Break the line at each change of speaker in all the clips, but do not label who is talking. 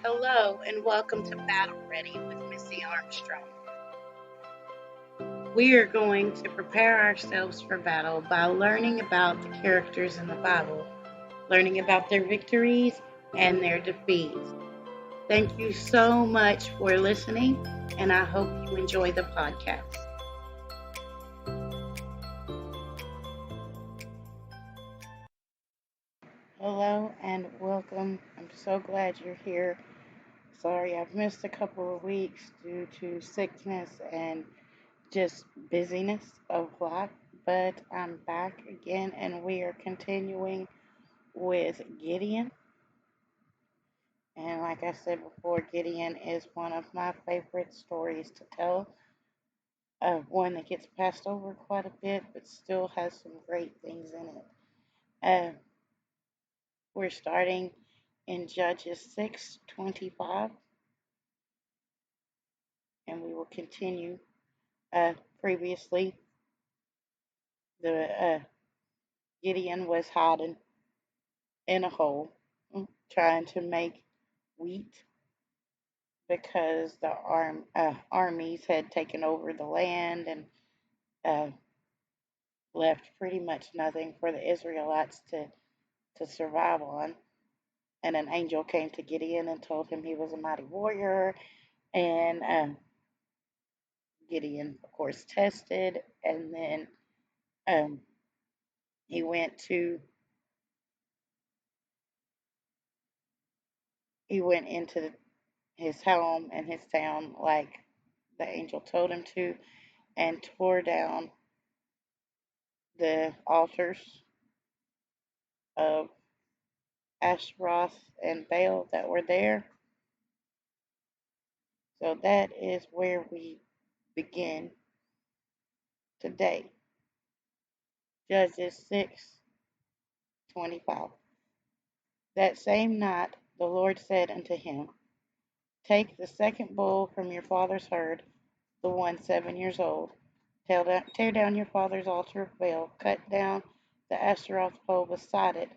Hello and welcome to Battle Ready with Missy Armstrong. We are going to prepare ourselves for battle by learning about the characters in the Bible, learning about their victories and their defeats. Thank you so much for listening, and I hope you enjoy the podcast. Hello and welcome. I'm so glad you're here. Sorry, I've missed a couple of weeks due to sickness and just busyness of life, but I'm back again and we are continuing with Gideon. And like I said before, Gideon is one of my favorite stories to tell. One that gets passed over quite a bit, but still has some great things in it. Uh, we're starting in Judges 6:25, and we will continue. Previously, the Gideon was hiding in a hole, trying to make wheat because the armies had taken over the land and uh, left pretty much nothing for the Israelites to survive on. And an angel came to Gideon and told him he was a mighty warrior. And Gideon, of course, tested. And then um, he went to he went into his home and his town like the angel told him to, and tore down the altars of Ashtaroth and Baal that were there. So that is where we begin today. Judges 6:25. That same night the Lord said unto him, Take the second bull from your father's herd, the one 7 years old. Tear down your father's altar of Baal, cut down the Ashtaroth pole beside it.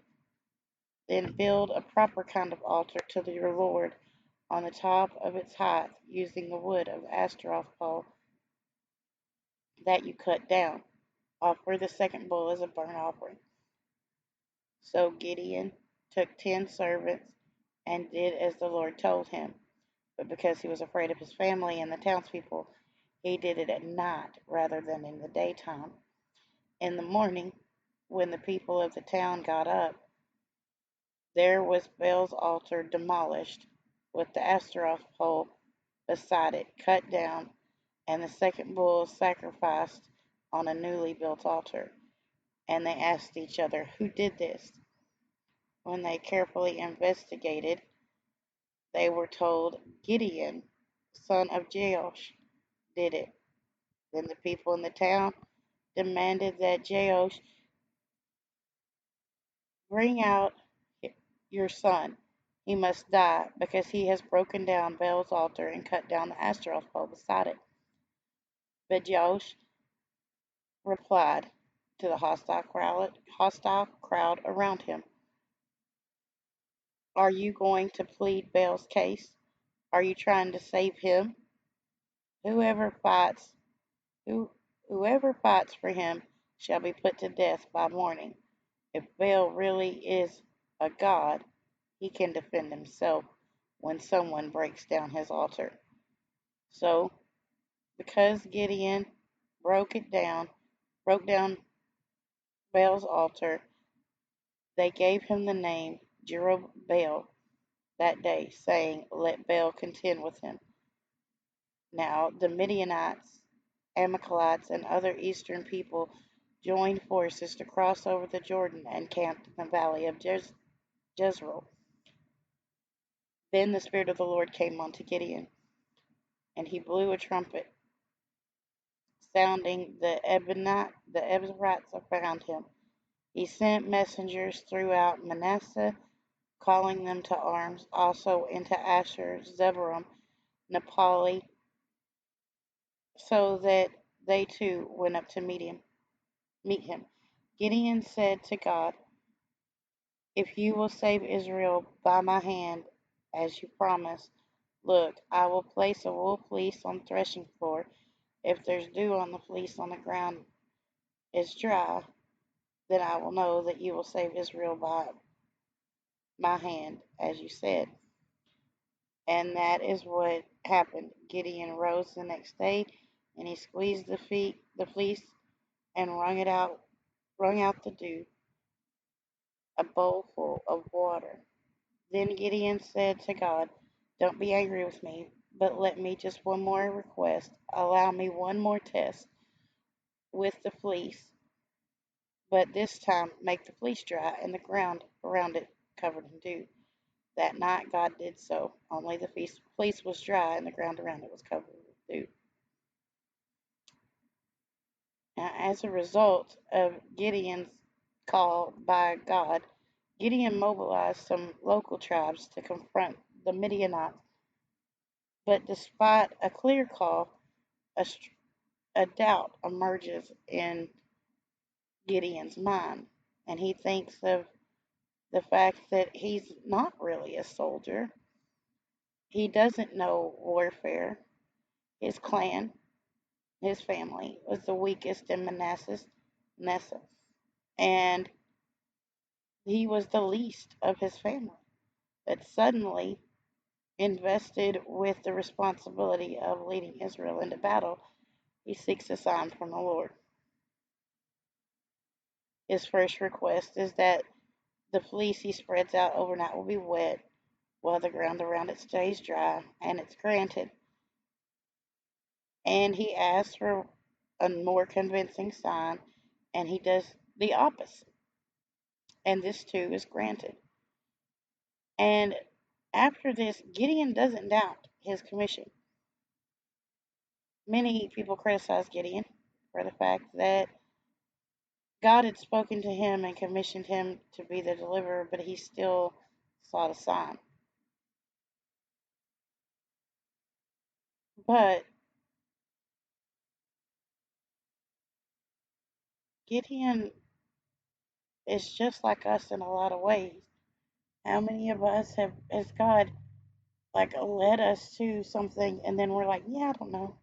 Then build a proper kind of altar to your Lord on the top of its height, using the wood of the Ashtaroth pole that you cut down. Offer the second bull as a burnt offering. So Gideon took 10 servants and did as the Lord told him. But because he was afraid of his family and the townspeople, he did it at night rather than in the daytime. In the morning, when the people of the town got up, there was Baal's altar demolished, with the Ashtaroth pole beside it cut down, and the second bull sacrificed on a newly built altar. And they asked each other, Who did this? When they carefully investigated, they were told, Gideon, son of Joash, did it. Then the people in the town demanded that Joash bring out your son. He must die, because he has broken down Baal's altar and cut down the Ashtaroth pole beside it. But Joash replied to the hostile crowd around him, Are you going to plead Baal's case? Are you trying to save him? Whoever fights who, whoever fights for him shall be put to death by morning. If Baal really is a god, he can defend himself when someone breaks down his altar. So, because Gideon broke down Baal's altar, they gave him the name Jerubbaal that day, saying, Let Baal contend with him. Now the Midianites, Amalekites, and other eastern people joined forces to cross over the Jordan and camped in the valley of Jezreel. Then the Spirit of the Lord came onto Gideon, and he blew a trumpet, sounding the Ebionites around him. He sent messengers throughout Manasseh, calling them to arms, also into Asher, Zebulun, Naphtali, so that they too went up to meet him. Gideon said to God, If you will save Israel by my hand, as you promised. Look, I will place a wool fleece on the threshing floor. If there's dew on the fleece on the ground is dry, then I will know that you will save Israel by my hand, as you said. And that is what happened. Gideon rose the next day, and he squeezed the fleece, and wrung out the dew, a bowlful of water. Then Gideon said to God, "Don't be angry with me, but let me just one more request. Allow me one more test with the fleece, but this time make the fleece dry and the ground around it covered in dew." That night God did so. Only the fleece was dry and the ground around it was covered with dew. Now, as a result of Gideon's call by God, Gideon mobilized some local tribes to confront the Midianites. But despite a clear call, a, a doubt emerges in Gideon's mind, and he thinks of the fact that he's not really a soldier. He doesn't know warfare. His clan, his family, was the weakest in Manasseh, and he was the least of his family. But suddenly, invested with the responsibility of leading Israel into battle, he seeks a sign from the Lord. His first request is that the fleece he spreads out overnight will be wet, while the ground around it stays dry, and it's granted. And he asks for a more convincing sign, and he does the opposite. And this too is granted. And after this, Gideon doesn't doubt his commission. Many people criticize Gideon for the fact that God had spoken to him and commissioned him to be the deliverer, but he still sought a sign. But Gideon is just like us in a lot of ways. How many of us has God like led us to something and then we're like, yeah, I don't know.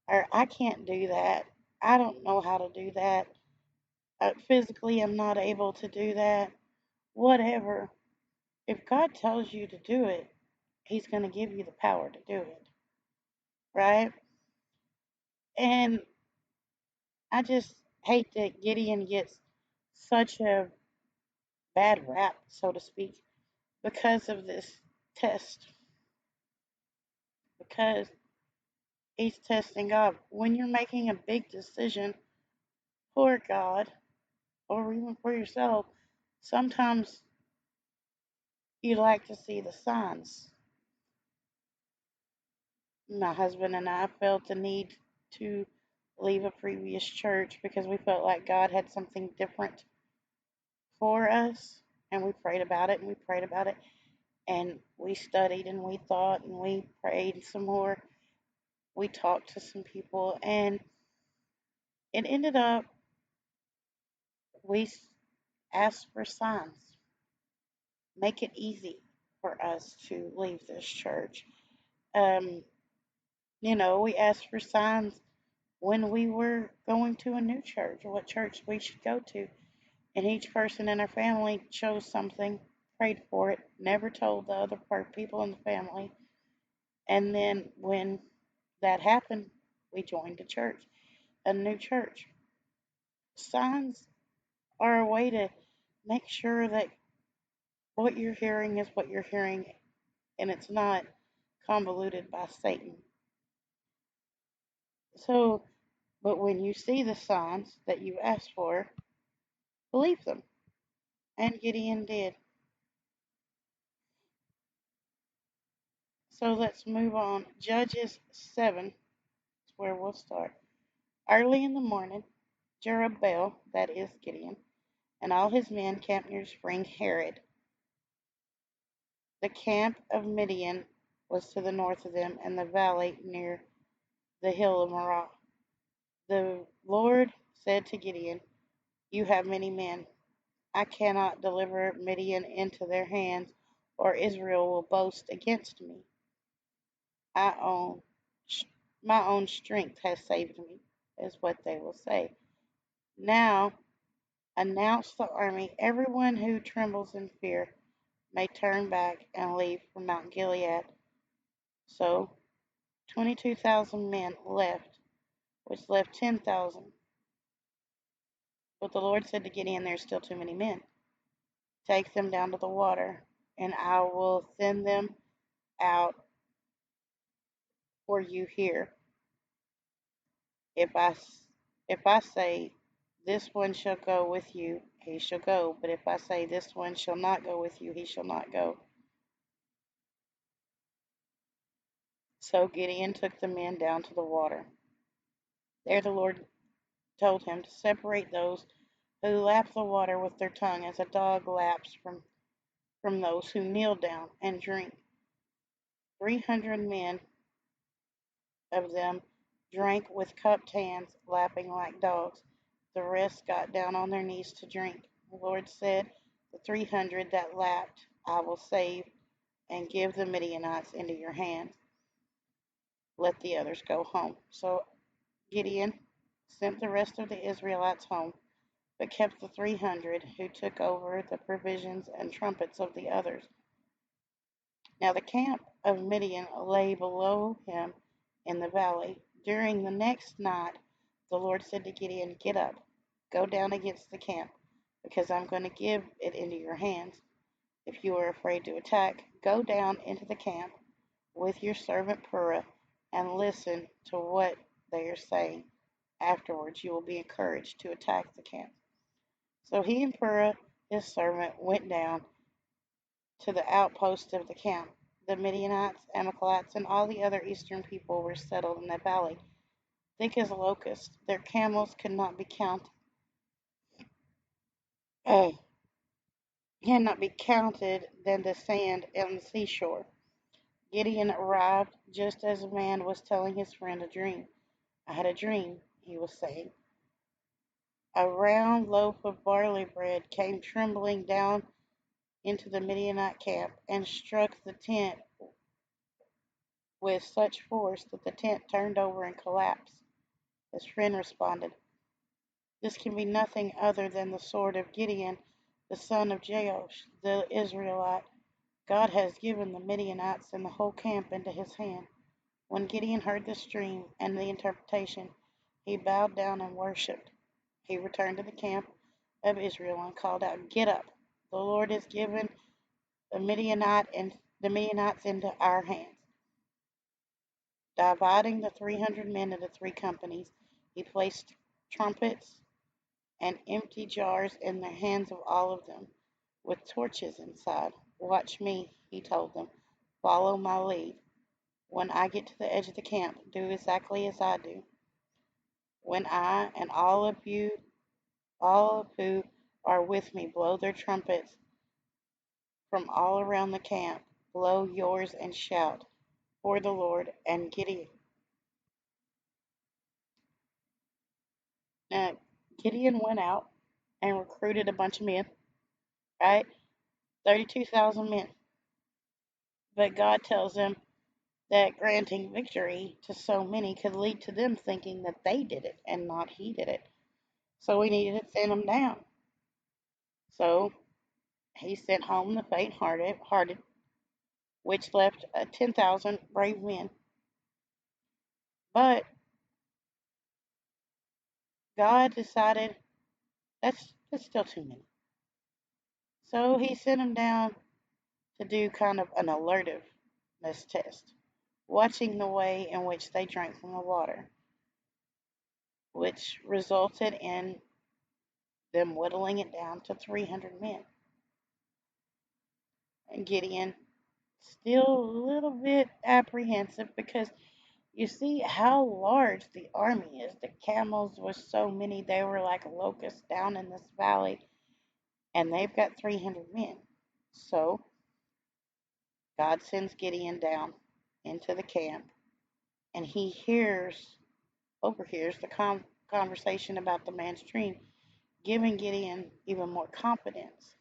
Or I can't do that. I don't know how to do that. Physically, I'm not able to do that. Whatever. If God tells you to do it, He's going to give you the power to do it. Right? And I just hate that Gideon gets such a bad rap, so to speak, because of this test. Because he's testing God. When you're making a big decision for God or even for yourself, sometimes you like to see the signs. My husband and I felt the need to leave a previous church because we felt like God had something different for us. And we prayed about it and we prayed about it. And we studied and we thought and we prayed some more. We talked to some people and it ended up we asked for signs. Make it easy for us to leave this church. Um, we asked for signs when we were going to a new church, or what church we should go to. And each person in our family chose something, prayed for it, never told the other people in the family. And then when that happened, we joined a new church. Signs are a way to make sure that what you're hearing is what you're hearing and it's not convoluted by Satan. So, but when you see the signs that you asked for, believe them. And Gideon did. So let's move on. Judges 7 is where we'll start. Early in the morning, Jerubbaal, that is Gideon, and all his men camped near spring Harod. The camp of Midian was to the north of them, and the valley near the hill of Morah. The Lord said to Gideon, "You have many men. I cannot deliver Midian into their hands, or Israel will boast against me. I own, my own strength has saved me, is what they will say. Now announce the army, everyone who trembles in fear may turn back and leave for Mount Gilead. So 22,000 men left, which left 10,000. But the Lord said to Gideon, there's still too many men. Take them down to the water, and I will send them out for you here. If I say, this one shall go with you, he shall go. But if I say, this one shall not go with you, he shall not go. So Gideon took the men down to the water. There the Lord told him to separate those who lap the water with their tongue as a dog laps from those who kneel down and drink. 300 men of them drank with cupped hands, lapping like dogs. The rest got down on their knees to drink. The Lord said, the 300 that lapped I will save and give the Midianites into your hands. Let the others go home. So Gideon sent the rest of the Israelites home, but kept the 300 who took over the provisions and trumpets of the others. Now the camp of Midian lay below him in the valley. During the next night, the Lord said to Gideon, get up, go down against the camp, because I'm going to give it into your hands. If you are afraid to attack, go down into the camp with your servant Purah and listen to what they are saying. Afterwards, you will be encouraged to attack the camp. So he and Purah, his servant, went down to the outposts of the camp. The Midianites, Amalekites, and all the other eastern people were settled in the valley, thick as locusts. Their camels could not be counted. Cannot be counted than the sand on the seashore. Gideon arrived just as a man was telling his friend a dream. I had a dream, he was saying. A round loaf of barley bread came trembling down into the Midianite camp and struck the tent with such force that the tent turned over and collapsed. His friend responded, this can be nothing other than the sword of Gideon, the son of Joash, the Israelite. God has given the Midianites and the whole camp into his hand. When Gideon heard this dream and the interpretation, he bowed down and worshipped. He returned to the camp of Israel and called out, get up, the Lord has given the Midianites into our hands. Dividing the 300 men into 3 companies, he placed trumpets and empty jars in the hands of all of them, with torches inside. Watch me, he told them. Follow my lead. When I get to the edge of the camp, do exactly as I do. When I and all of who are with me, blow their trumpets from all around the camp, blow yours and shout for the Lord and Gideon. Now, Gideon went out and recruited a bunch of men, right? 32,000 men. But God tells him that granting victory to so many could lead to them thinking that they did it and not he did it. So he needed to send them down. So he sent home the faint-hearted, which left 10,000 brave men. But God decided that's still too many. So he sent them down to do kind of an alertiveness test, watching the way in which they drank from the water, which resulted in them whittling it down to 300 men. And Gideon still a little bit apprehensive because you see how large the army is. The camels were so many, they were like locusts down in this valley, and they've got 300 men. So God sends Gideon down into the camp, and he overhears the conversation about the man's dream, giving Gideon even more confidence.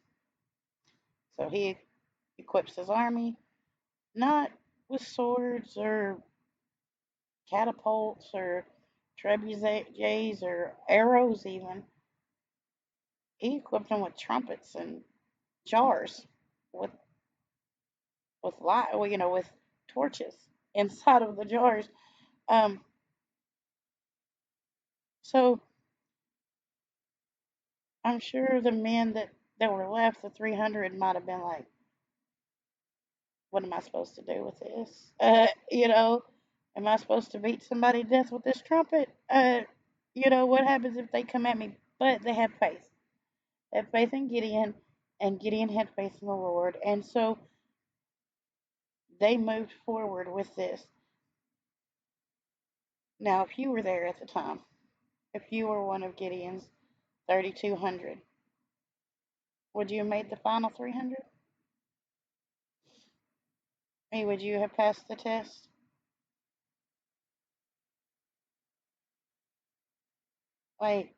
So he equips his army, not with swords or catapults or trebuchets or arrows even. He equipped them with trumpets and jars with light, well, with torches inside of the jars. Um, so I'm sure the men that were left, the 300, might have been like, "What am I supposed to do with this? Am I supposed to beat somebody to death with this trumpet? What happens if they come at me?" But they had faith. They had faith in Gideon, and Gideon had faith in the Lord, and so they moved forward with this. Now, if you were there at the time, if you were one of Gideon's 3,200, would you have made the final 300? Hey, would you have passed the test? Like,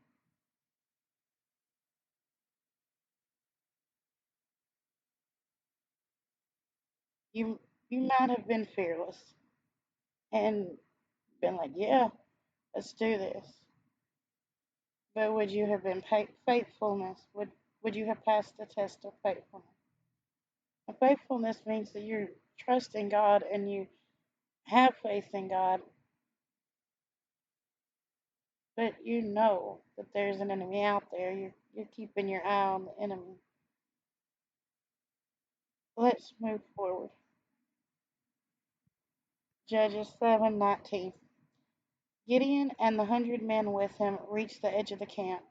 you you might have been fearless and been like, "Yeah, let's do this." But would you have been faithfulness? Would you have passed the test of faithfulness? And faithfulness means that you trust in God and you have faith in God, but you know that there's an enemy out there. You're keeping your eye on the enemy. Let's move forward. Judges 7:19. Gideon and the 100 men with him reached the edge of the camp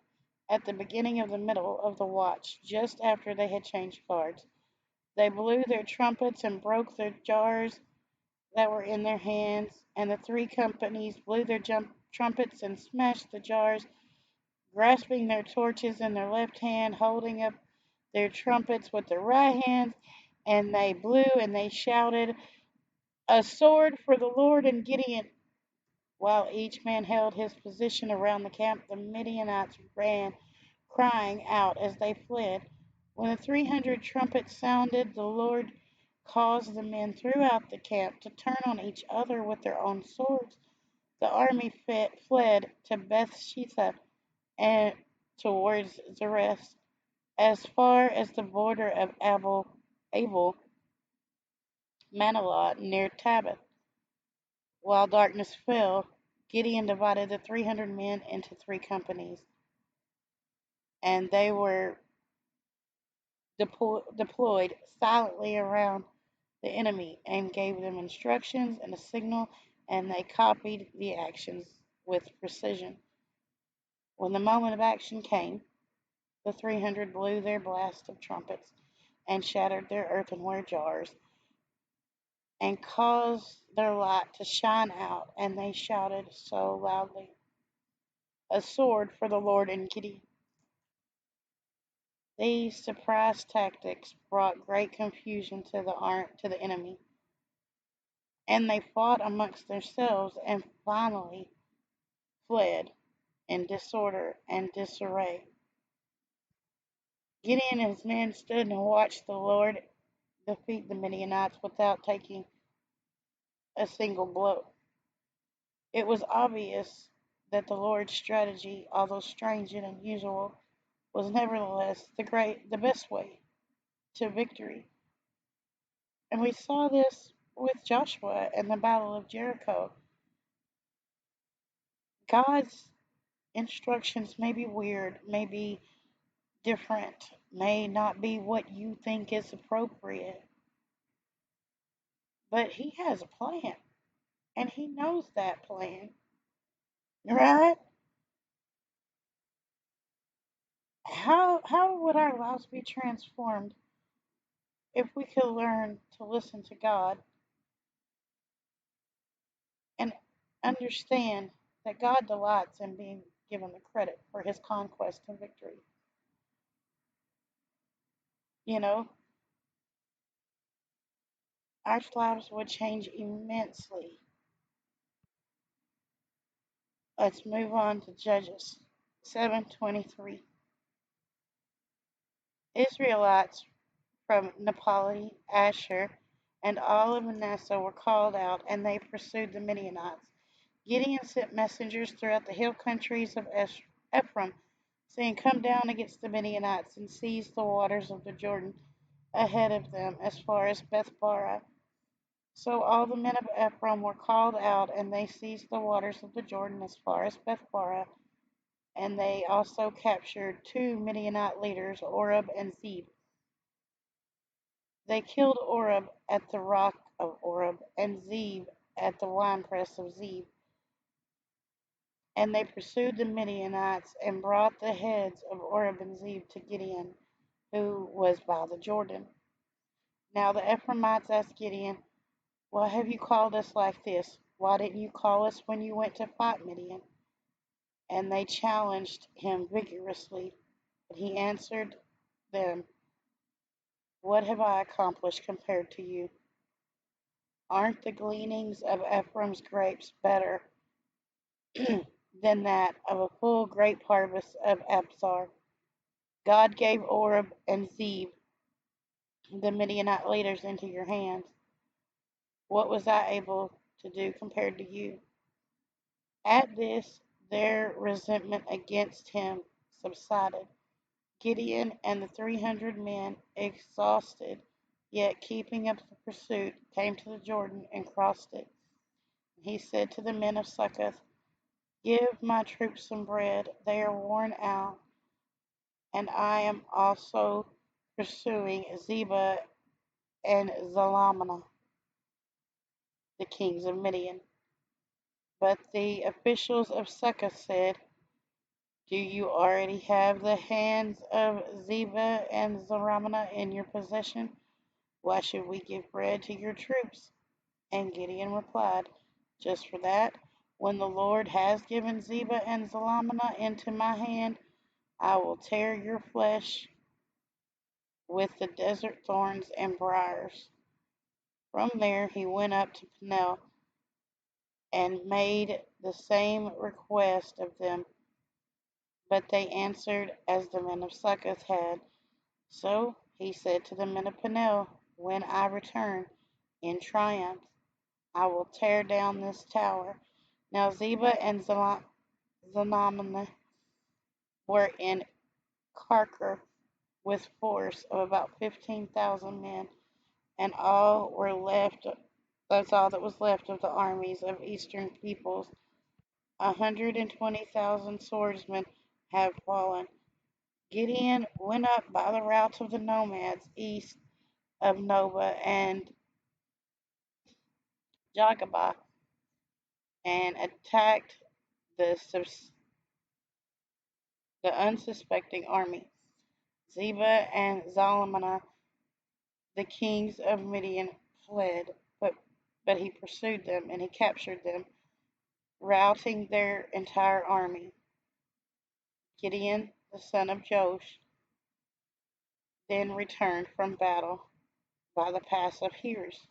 at the beginning of the middle of the watch, just after they had changed guards. They blew their trumpets and broke their jars that were in their hands, and the 3 companies blew their trumpets and smashed the jars, grasping their torches in their left hand, holding up their trumpets with their right hands, and they blew and they shouted, "A sword for the Lord and Gideon!" While each man held his position around the camp, the Midianites ran, crying out as they fled. When the 300 trumpets sounded, the Lord caused the men throughout the camp to turn on each other with their own swords. The army fled to Bethshean and towards Zeresh, as far as the border of Abel Manalot near Tabith. While darkness fell, Gideon divided the 300 men into 3 companies, and they were deployed silently around the enemy and gave them instructions and a signal, and they copied the actions with precision. When the moment of action came, the 300 blew their blast of trumpets and shattered their earthenware jars and caused their light to shine out, and they shouted so loudly, "A sword for the Lord and Gideon!" These surprise tactics brought great confusion to the enemy, and they fought amongst themselves and finally fled in disorder and disarray. Gideon and his men stood and watched the Lord defeat the Midianites without taking a single blow. It was obvious that the Lord's strategy, although strange and unusual, was nevertheless the best way to victory. And we saw this with Joshua and the Battle of Jericho. God's instructions may be weird, may be different, may not be what you think is appropriate, but He has a plan, and He knows that plan, right? How would our lives be transformed if we could learn to listen to God and understand that God delights in being given the credit for His conquest and victory? You know, our lives would change immensely. Let's move on to Judges 7:23. Israelites from Naphtali, Asher, and all of Manasseh were called out, and they pursued the Midianites. Gideon sent messengers throughout the hill countries of Ephraim, saying, "Come down against the Midianites and seize the waters of the Jordan ahead of them as far as Bethbara." So all the men of Ephraim were called out, and they seized the waters of the Jordan as far as Bethbara, and they also captured two Midianite leaders, Oreb and Zeb. They killed Oreb at the rock of Oreb, and Zeb at the winepress of Zeb. And they pursued the Midianites, and brought the heads of Oreb and Zeb to Gideon, who was by the Jordan. Now the Ephraimites asked Gideon, "Why have you called us like this? Why didn't you call us when you went to fight Midian?" And they challenged him vigorously. But he answered them, "What have I accomplished compared to you? Aren't the gleanings of Ephraim's grapes better than that of a full grape harvest of Absar? God gave Oreb and Zeb, the Midianite leaders, into your hands. What was I able to do compared to you?" At this, their resentment against him subsided. Gideon and the 300 men, exhausted, yet keeping up the pursuit, came to the Jordan and crossed it. He said to the men of Succoth, "Give my troops some bread. They are worn out, and I am also pursuing Zebah and Zalmunna, the kings of Midian." But the officials of Succoth said, "Do you already have the hands of Zebah and Zalmunna in your possession? Why should we give bread to your troops?" And Gideon replied, "Just for that, when the Lord has given Zebah and Zalmunna into my hand, I will tear your flesh with the desert thorns and briars." From there he went up to Peniel and made the same request of them, but they answered as the men of Succoth had. So he said to the men of Peniel, "When I return in triumph, I will tear down this tower." Now Zebah and Zalmunna were in Karkor with force of about 15,000 men, and all were left. That's all that was left of the armies of eastern peoples. 120,000 swordsmen have fallen. Gideon went up by the route of the nomads east of Nobah and Jogabah and attacked the, the unsuspecting army. Zebah and Zalmunna, the kings of Midian, fled, but he pursued them and he captured them, routing their entire army. Gideon, the son of Joash, then returned from battle by the pass of Heres.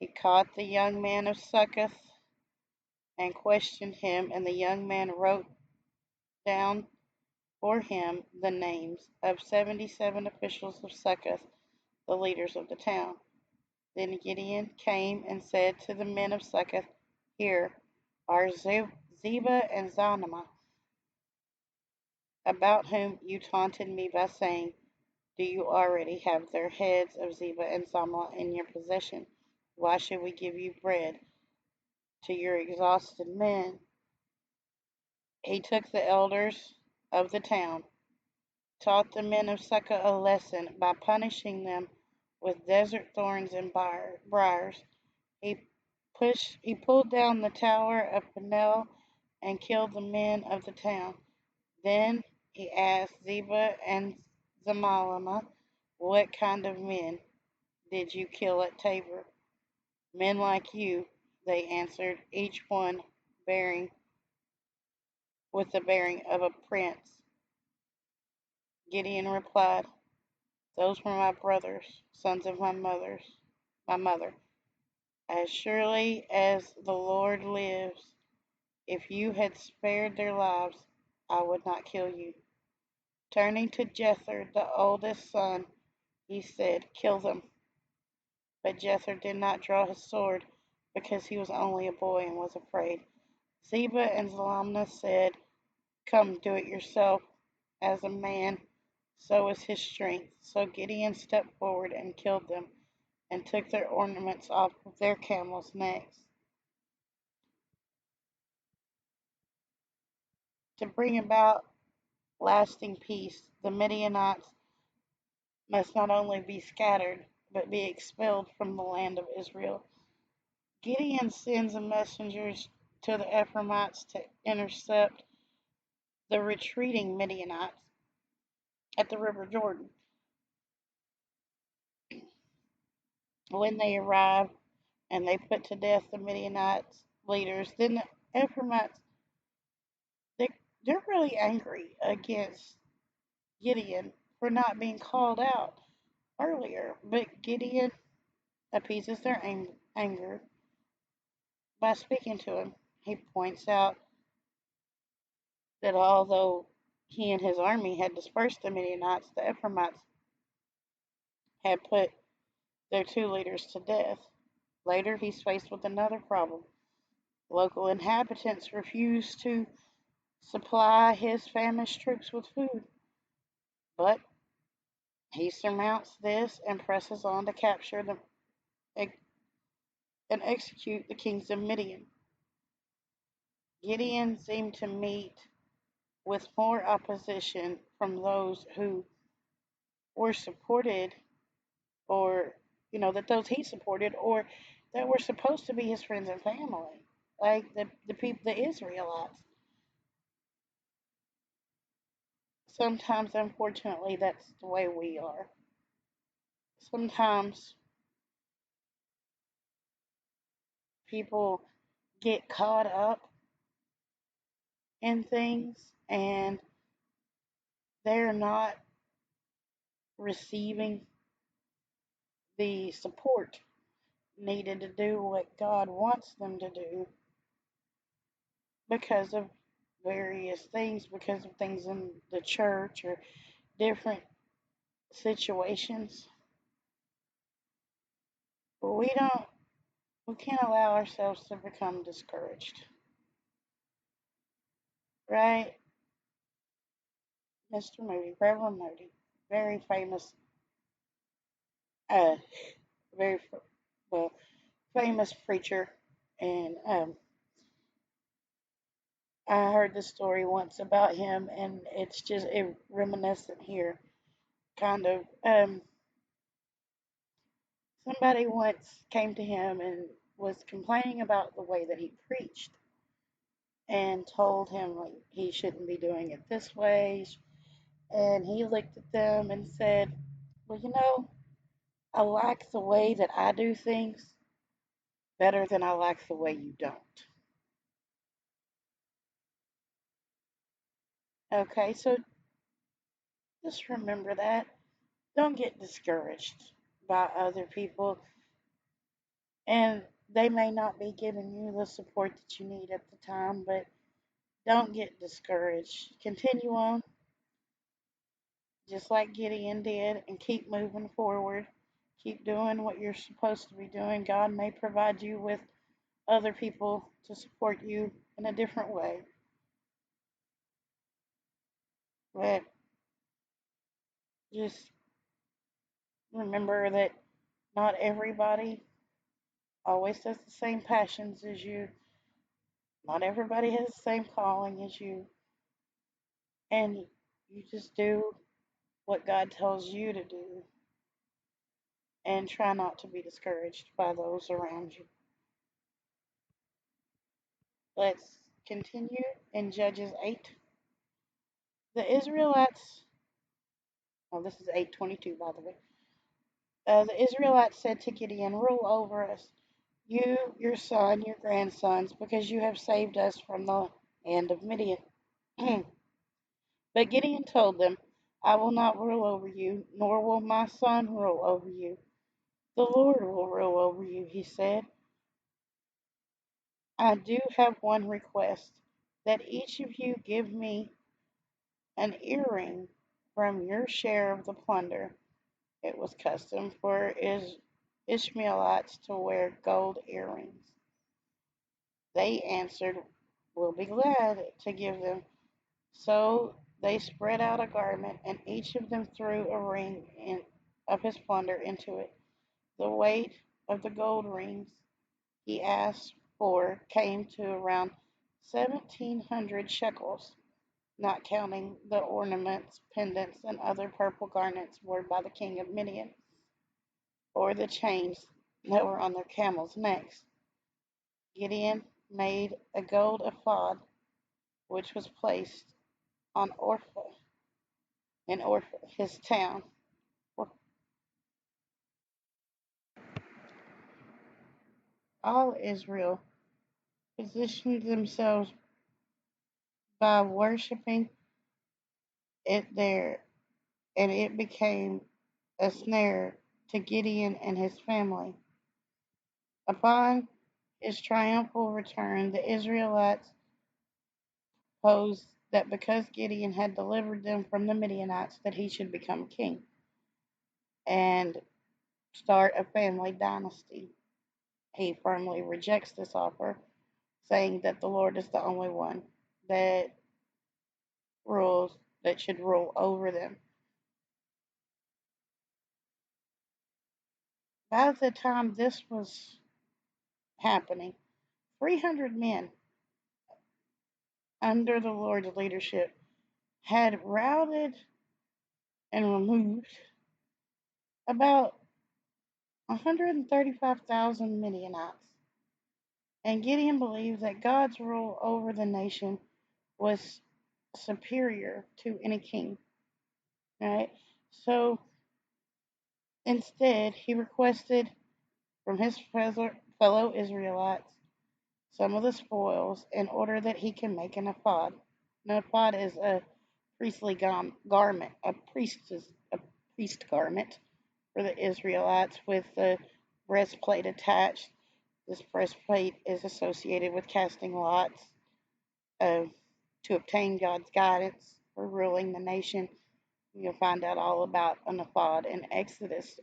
He caught the young man of Succoth and questioned him, and the young man wrote down for him the names of 77 officials of Succoth, the leaders of the town. Then Gideon came and said to the men of Succoth, "Here are Zebah and Zalmunna, about whom you taunted me by saying, 'Do you already have their heads of Zebah and Zalmunna in your possession? Why should we give you bread to your exhausted men?'" He took the elders of the town, taught the men of Succoth a lesson by punishing them with desert thorns and briars. He pulled down the tower of Peniel and killed the men of the town. Then he asked Zebah and Zalmunna, "What kind of men did you kill at Tabor?" "Men like you," they answered, each one bearing with the bearing of a prince. Gideon replied, "Those were my brothers, sons of my mother. As surely as the Lord lives, if you had spared their lives, I would not kill you." Turning to Jether, the oldest son He said, "Kill them." But Jether did not draw his sword because he was only a boy and was afraid. Zebah and Zalmunna said, "Come, do it yourself. As a man, so is his strength." So Gideon stepped forward and killed them, and took their ornaments off of their camels' necks. To bring about lasting peace, the Midianites must not only be scattered, but be expelled from the land of Israel. Gideon sends messengers to the Ephraimites to intercept the retreating Midianites at the river Jordan. When they arrive and they put to death the Midianites leaders, then the Ephraimites, they, they're really angry against Gideon for not being called out earlier. But Gideon appeases their anger by speaking to him. He points out that although he and his army had dispersed the Midianites, the Ephraimites had put their two leaders to death. Later, he's faced with another problem. Local inhabitants refuse to supply his famished troops with food, but he surmounts this and presses on to capture them and execute the kings of Midian. Gideon seemed to meet with more opposition from those who were supported, or that those he supported, or that were supposed to be his friends and family, like the people, the Israelites. Sometimes, unfortunately, that's the way we are. Sometimes people get caught up in things and they're not receiving the support needed to do what God wants them to do because of various things, because of things in the church or different situations. But we can't allow ourselves to become discouraged, right? Mr. Moody, Reverend Moody, very famous, uh, very well famous preacher, and I heard the story once about him, and it's just reminiscent here, kind of. Somebody once came to him and was complaining about the way that he preached, and told him like he shouldn't be doing it this way. And he looked at them and said, "Well, I like the way that I do things better than I like the way you don't." Okay, so just remember that. Don't get discouraged by other people, and they may not be giving you the support that you need at the time, but don't get discouraged. Continue on, just like Gideon did, and keep moving forward. Keep doing what you're supposed to be doing. God may provide you with other people to support you in a different way, but just remember that not everybody always has the same passions as you. Not everybody has the same calling as you. And you just do what God tells you to do, and try not to be discouraged by those around you. Let's continue in Judges 8. The Israelites, oh, this is 8:22, by the way. The Israelites said to Gideon, "Rule over us, you, your son, your grandsons, because you have saved us from the hand of Midian." But Gideon told them, "I will not rule over you, nor will my son rule over you. The Lord will rule over you," he said. "I do have one request, that each of you give me an earring from your share of the plunder." It was custom for Ishmaelites to wear gold earrings. They answered, "We'll be glad to give them." So they spread out a garment, and each of them threw a ring of his plunder into it. The weight of the gold rings he asked for came to around 1,700 shekels, not counting the ornaments, pendants, and other purple garments worn by the king of Midian, or the chains that were on their camels' necks. Gideon made a gold ephod, which was placed on Orpha, in Orpha, his town. All Israel positioned themselves by worshiping it there, and it became a snare to Gideon and his family. Upon his triumphal return, the Israelites posed that because Gideon had delivered them from the Midianites, that he should become king and start a family dynasty. He firmly rejects this offer, saying that the Lord is the only one that rules that should rule over them. By the time this was happening, 300 men under the Lord's leadership had routed and removed about 135,000 Midianites. And Gideon believed that God's rule over the nation was superior to any king. Right? So instead, he requested from his fellow Israelites some of the spoils in order that he can make an ephod. An ephod is a priestly garment, a priest garment for the Israelites with the breastplate attached. This breastplate is associated with casting lots uh, to obtain God's guidance for ruling the nation. You'll find out all about an ephod in Exodus.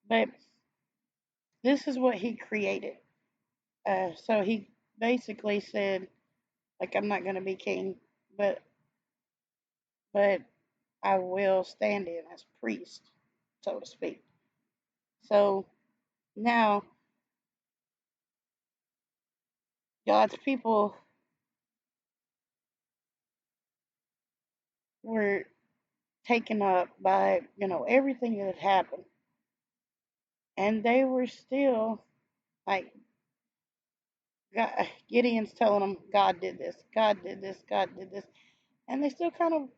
But this is what he created. So he basically said, like, I'm not going to be king, but but I will stand in as priest, so to speak. So now God's people were taken up by everything that had happened, and they were still like Gideon's telling them God did this, God did this, God did this, and they still kind of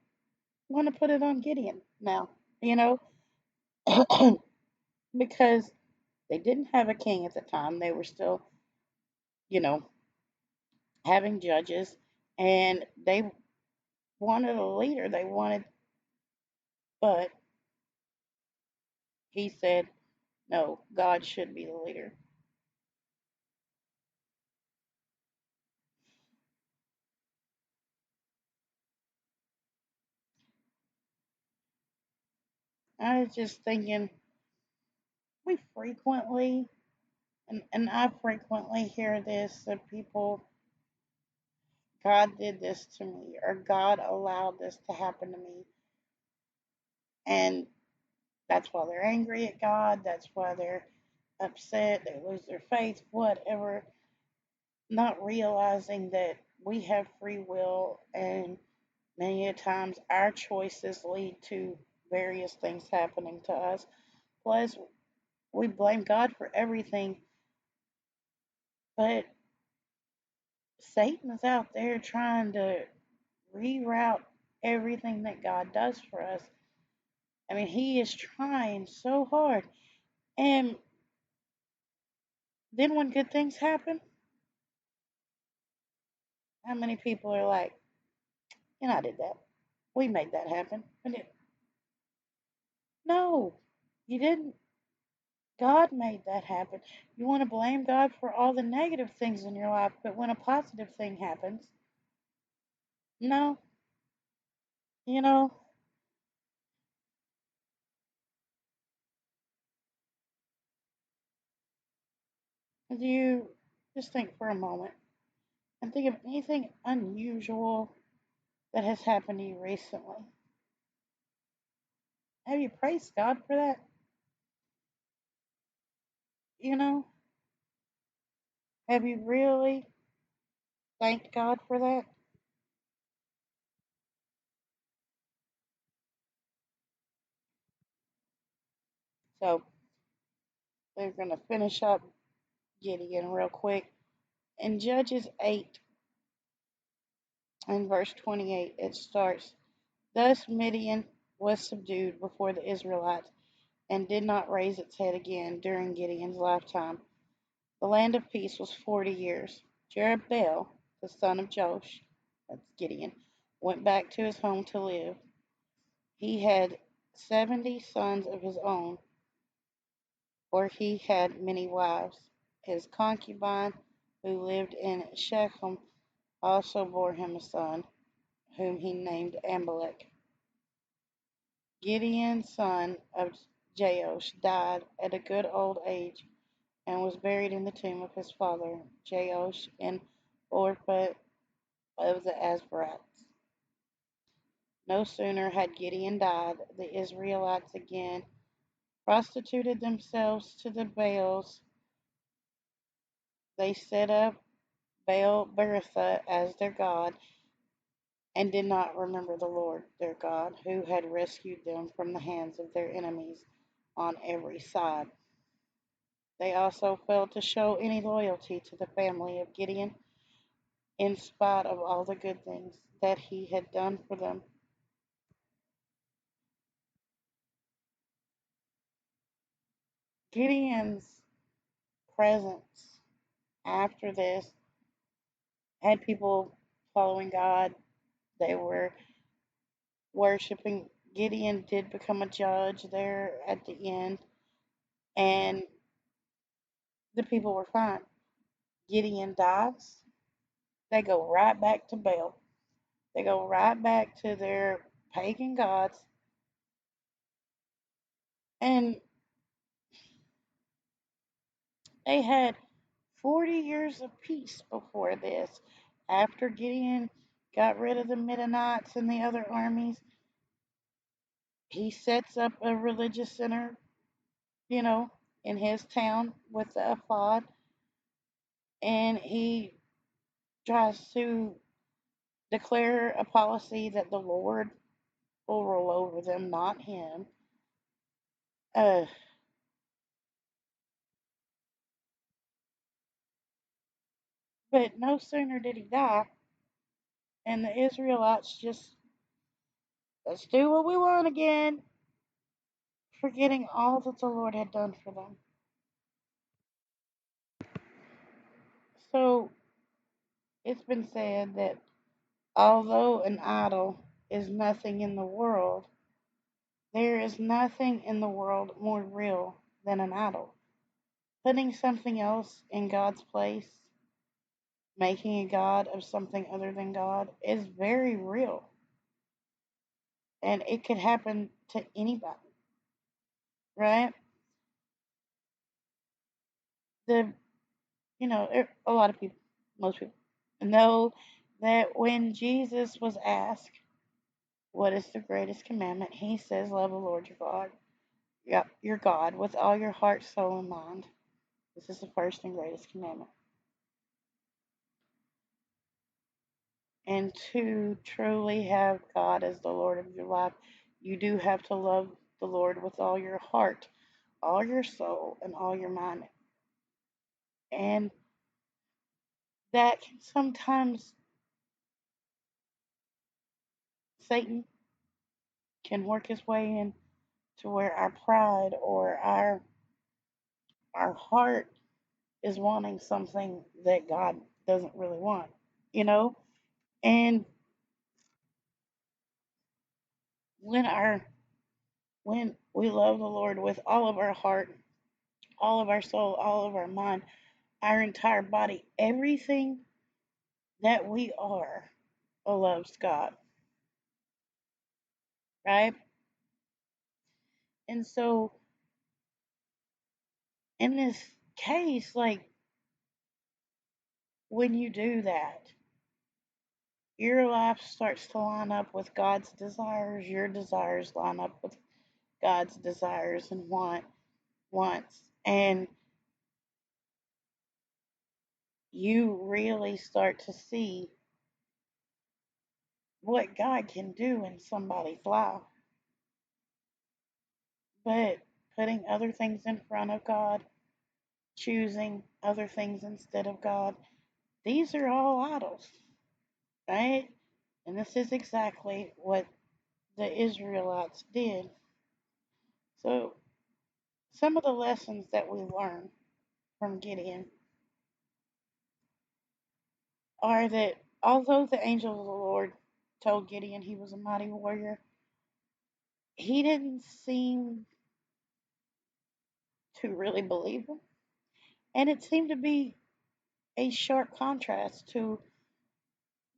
want to put it on Gideon now, you know, because they didn't have a king at the time. They were still, you know, having judges, and they wanted a leader. They wanted, but he said, no, God should be the leader. I was just thinking, we frequently, and I frequently hear this that people, God did this to me, or God allowed this to happen to me. And that's why they're angry at God. That's why they're upset. They lose their faith, whatever, not realizing that we have free will, and many a times our choices lead to various things happening to us. Plus, we blame God for everything, but Satan is out there trying to reroute everything that God does for us. I mean, he is trying so hard. And then when good things happen, how many people are like, I did that. We made that happen. No, you didn't. God made that happen. You want to blame God for all the negative things in your life, but when a positive thing happens, no, you know, Do you just think for a moment and think of anything unusual that has happened to you recently? Have you praised God for that? You know, have you really thanked God for that? So we're going to finish up Gideon real quick. In Judges 8 and verse 28, it starts, Thus Midian was subdued before the Israelites and did not raise its head again during Gideon's lifetime. The land of peace was 40 years. Jerubbaal, the son of Joash, that's Gideon, went back to his home to live. He had 70 sons of his own, for he had many wives. His concubine, who lived in Shechem, also bore him a son, whom he named Amalek. Gideon, son of Joash, died at a good old age and was buried in the tomb of his father Joash in Orpah of the Asbarites. No sooner had Gideon died, the Israelites again prostituted themselves to the Baals. They set up Baal Berithah as their god and did not remember the Lord their God, who had rescued them from the hands of their enemies on every side. They also failed to show any loyalty to the family of Gideon, in spite of all the good things that he had done for them. Gideon's presence after this had people following God. They were worshiping. Gideon did become a judge there at the end, and the people were fine. Gideon dies. They go right back to Baal. They go right back to their pagan gods. And they had 40 years of peace before this. After Gideon got rid of the Midianites and the other armies, he sets up a religious center, you know, in his town with the ephod, and he tries to declare a policy that the Lord will rule over them, not him. Uh, but no sooner did he die, and the Israelites just, let's do what we want again, forgetting all that the Lord had done for them. So it's been said that although an idol is nothing in the world, there is nothing in the world more real than an idol. Putting something else in God's place, making a God of something other than God, is very real. And it could happen to anybody, right? The a lot of people, most people, know that when Jesus was asked, "What is the greatest commandment?" He says, "Love the Lord your God, your God, with all your heart, soul, and mind." This is the first and greatest commandment. And to truly have God as the Lord of your life, you do have to love the Lord with all your heart, all your soul, and all your mind. And that can sometimes, Satan can work his way in to where our pride or our heart is wanting something that God doesn't really want, you know? And when our when we love the Lord with all of our heart, all of our soul, all of our mind, our entire body, everything that we are loves God, right? And so in this case, like, when you do that, your life starts to line up with God's desires. Your desires line up with God's desires and wants. And you really start to see what God can do in somebody's life. But putting other things in front of God, choosing other things instead of God, these are all idols, right? And this is exactly what the Israelites did. So, some of the lessons that we learn from Gideon are that although the angel of the Lord told Gideon he was a mighty warrior, he didn't seem to really believe him. And it seemed to be a sharp contrast to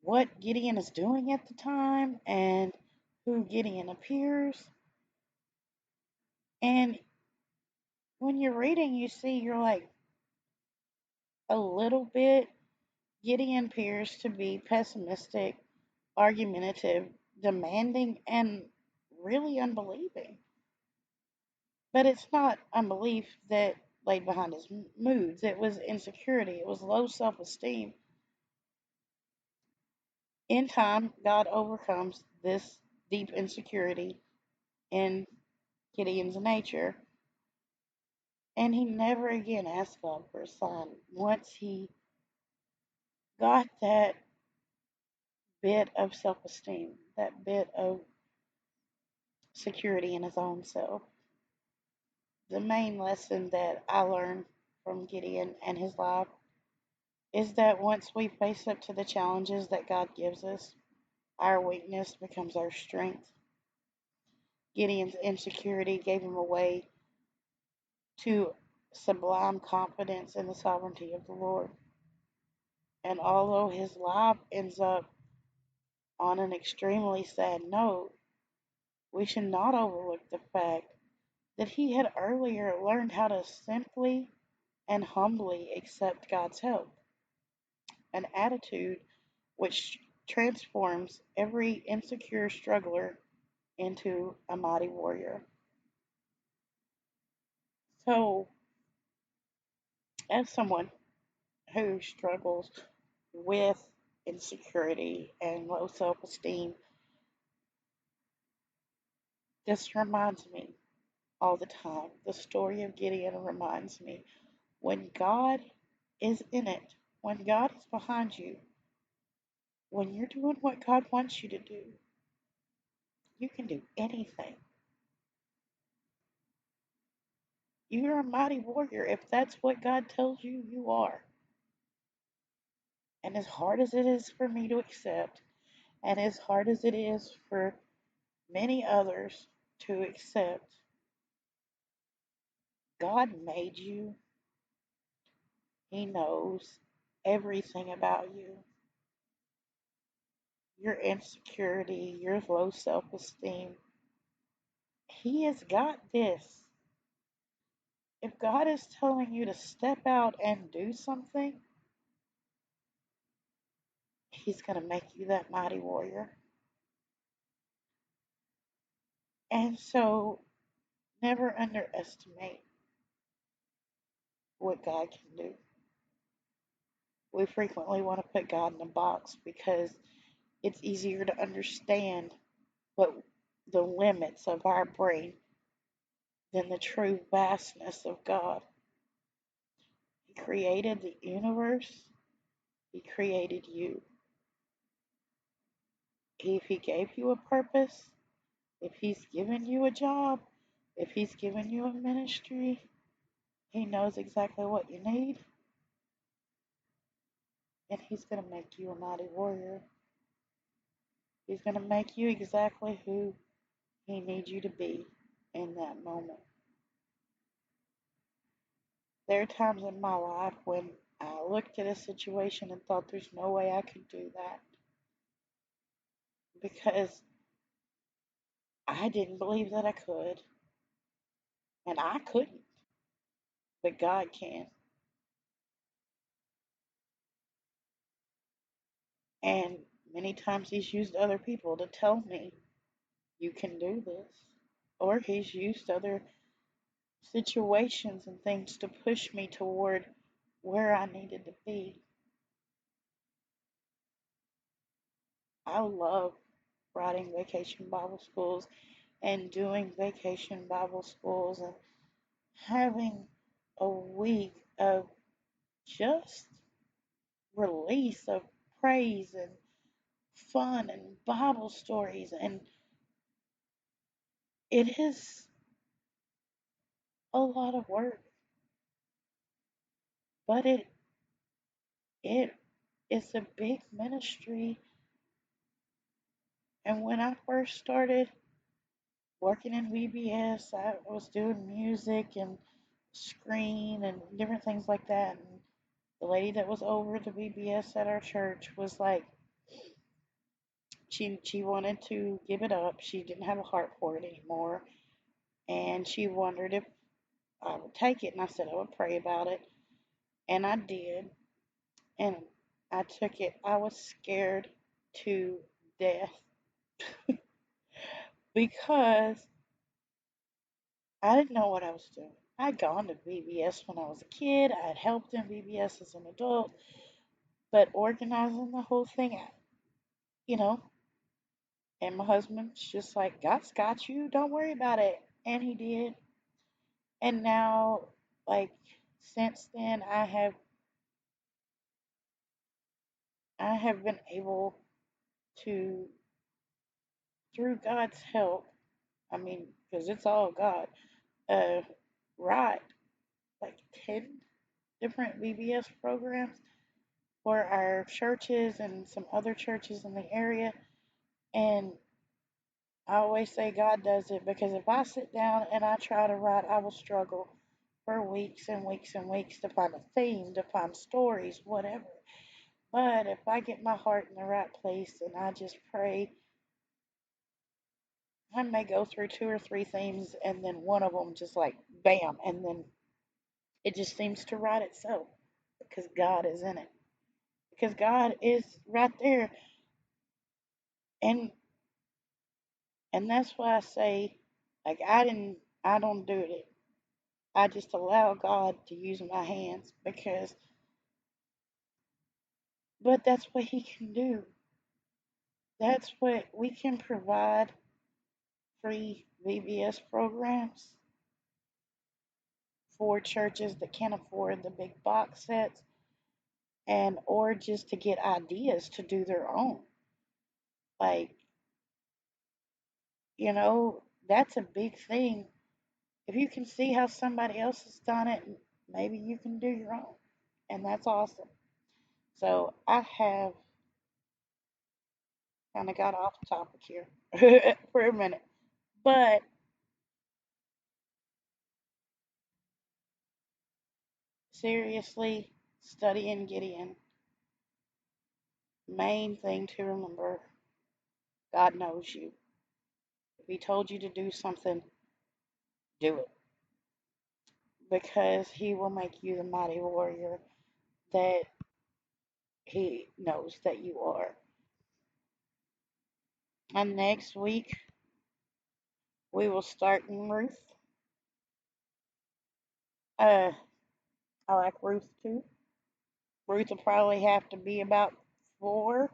what Gideon is doing at the time and who Gideon appears. And when you're reading, you see you're like a little bit. Gideon appears to be pessimistic, argumentative, demanding, and really unbelieving. But it's not unbelief that laid behind his moods. It was insecurity. It was low self esteem. In time, God overcomes this deep insecurity in Gideon's nature, and he never again asked God for a sign. Once he got that bit of self esteem, that bit of security in his own self. The main lesson that I learned from Gideon and his life is that once we face up to the challenges that God gives us, our weakness becomes our strength. Gideon's insecurity gave him a way to sublime confidence in the sovereignty of the Lord. And although his life ends up on an extremely sad note, we should not overlook the fact that he had earlier learned how to simply and humbly accept God's help, an attitude which transforms every insecure struggler into a mighty warrior. So, as someone who struggles with insecurity and low self esteem, this reminds me all the time. The story of Gideon reminds me when God is in it, when God is behind you, when you're doing what God wants you to do, you can do anything. You're a mighty warrior if that's what God tells you you are. And as hard as it is for me to accept, and as hard as it is for many others to accept, God made you. He knows everything about you. Your insecurity, your low self esteem. He has got this. If God is telling you to step out and do something, He's going to make you that mighty warrior. And so, never underestimate what God can do. We frequently want to put God in a box because it's easier to understand what the limits of our brain than the true vastness of God. He created the universe, He created you. If He gave you a purpose, if He's given you a job, if He's given you a ministry, He knows exactly what you need, and He's going to make you a mighty warrior. He's going to make you exactly who He needs you to be in that moment. There are times in my life when I looked at a situation and thought there's no way I could do that because I didn't believe that I could, and I couldn't, but God can. And many times he's used other people to tell me, you can do this. Or he's used other situations and things to push me toward where I needed to be. I love writing vacation Bible schools and doing vacation Bible schools and having a week of just release of praise and fun and Bible stories. And it is a lot of work, but it is a big ministry. And when I first started working in VBS, I was doing music and screen and different things like that. And the lady that was over the VBS at our church was like, she wanted to give it up. She didn't have a heart for it anymore, and she wondered if I would take it. And I said I would pray about it, and I did. And I took it. I was scared to death because I didn't know what I was doing. I'd gone to VBS when I was a kid. I had helped in VBS as an adult, but organizing the whole thing, you know, and my husband's just like, God's got you. Don't worry about it. And he did. And now, like, since then, I have been able to, through God's help, I mean, because it's all God, uh, write like 10 different VBS programs for our churches and some other churches in the area. And I always say God does it because if I sit down and I try to write, I will struggle for weeks and weeks and weeks to find a theme, to find stories, whatever. But if I get my heart in the right place and I just pray, I may go through two or three themes and then one of them just like bam, and then it just seems to write itself because God is in it. Because God is right there. And and that's why I say, like, I don't do it. I just allow God to use my hands because, but that's what He can do. That's what we can provide free VBS programs for churches that can't afford the big box sets and or just to get ideas to do their own. Like, that's a big thing. If you can see how somebody else has done it, maybe you can do your own. And that's awesome. So I have kind of got off topic here for a minute. But seriously, studying Gideon, main thing to remember, God knows you. If He told you to do something, do it. Because He will make you the mighty warrior that He knows that you are. And next week, we will start in Ruth. Uh, I like Ruth too. Ruth will probably have to be about four,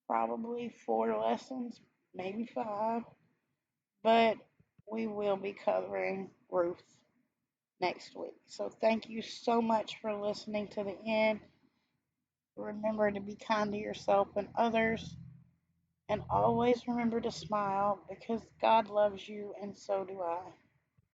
probably 4 lessons, maybe five. But we will be covering Ruth next week. So thank you so much for listening to the end. Remember to be kind to yourself and others. And always remember to smile because God loves you and so do I.